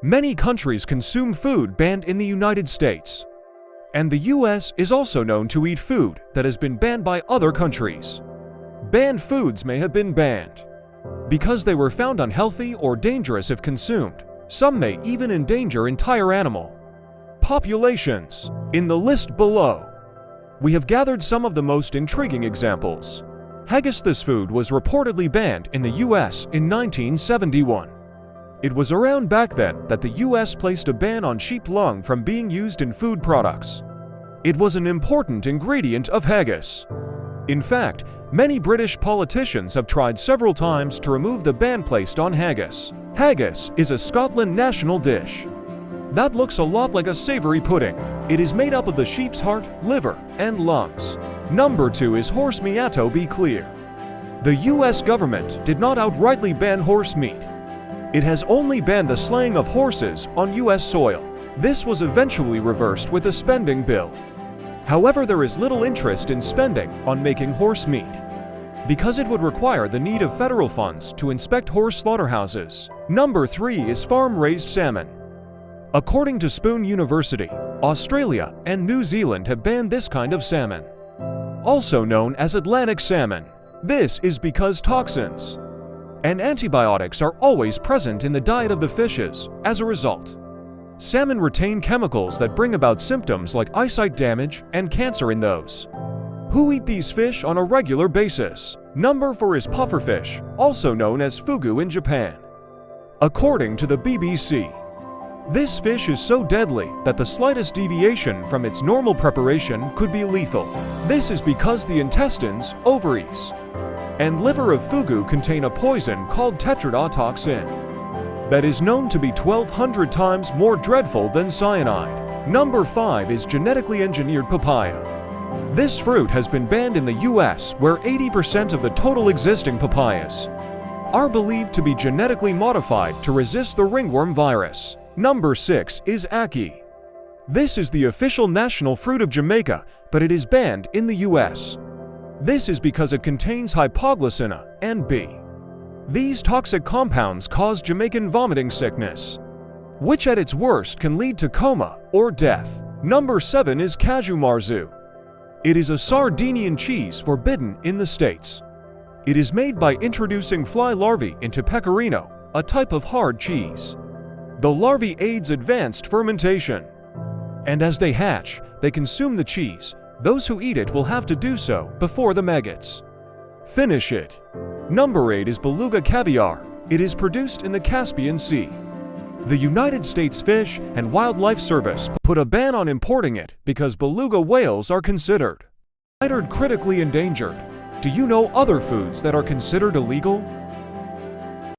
Many countries consume food banned in the United States. And the US is also known to eat food that has been banned by other countries. Banned foods may have been banned because they were found unhealthy or dangerous if consumed. Some may even endanger entire animal populations. In the list below, we have gathered some of the most intriguing examples. Haggis. This food was reportedly banned in the US in 1971. It was around back then that the US placed a ban on sheep lung from being used in food products. It was an important ingredient of haggis. In fact, many British politicians have tried several times to remove the ban placed on haggis. Haggis is a Scotland national dish that looks a lot like a savory pudding. It is made up of the sheep's heart, liver, and lungs. Number 2 is horse meat. To be clear, the US government did not outrightly ban horse meat. It has only banned the slaying of horses on US soil. This was eventually reversed with a spending bill. However, there is little interest in spending on making horse meat because it would require the need of federal funds to inspect horse slaughterhouses. Number 3 is farm-raised salmon. According to Spoon University, Australia and New Zealand have banned this kind of salmon, also known as Atlantic salmon. This is because toxins and antibiotics are always present in the diet of the fishes. As a result, salmon retain chemicals that bring about symptoms like eyesight damage and cancer in those who eat these fish on a regular basis. Number 4 is pufferfish, also known as fugu in Japan. According to the BBC, this fish is so deadly that the slightest deviation from its normal preparation could be lethal. This is because the intestines, ovaries, and liver of fugu contain a poison called tetrodotoxin that is known to be 1,200 times more dreadful than cyanide. Number 5 is genetically engineered papaya. This fruit has been banned in the US, where 80% of the total existing papayas are believed to be genetically modified to resist the ringworm virus. Number 6 is ackee. This is the official national fruit of Jamaica, but it is banned in the US. This is because it contains hypoglycina and B. These toxic compounds cause Jamaican vomiting sickness, which at its worst can lead to coma or death. Number 7 is cashew marzu. It is a Sardinian cheese forbidden in the States. It is made by introducing fly larvae into pecorino, a type of hard cheese. The larvae aids advanced fermentation, and as they hatch, they consume the cheese. Those who eat it will have to do so before the maggots finish it. Number 8 is beluga caviar. It is produced in the Caspian Sea. The United States Fish and Wildlife Service put a ban on importing it because beluga whales are considered critically endangered. Do you know other foods that are considered illegal?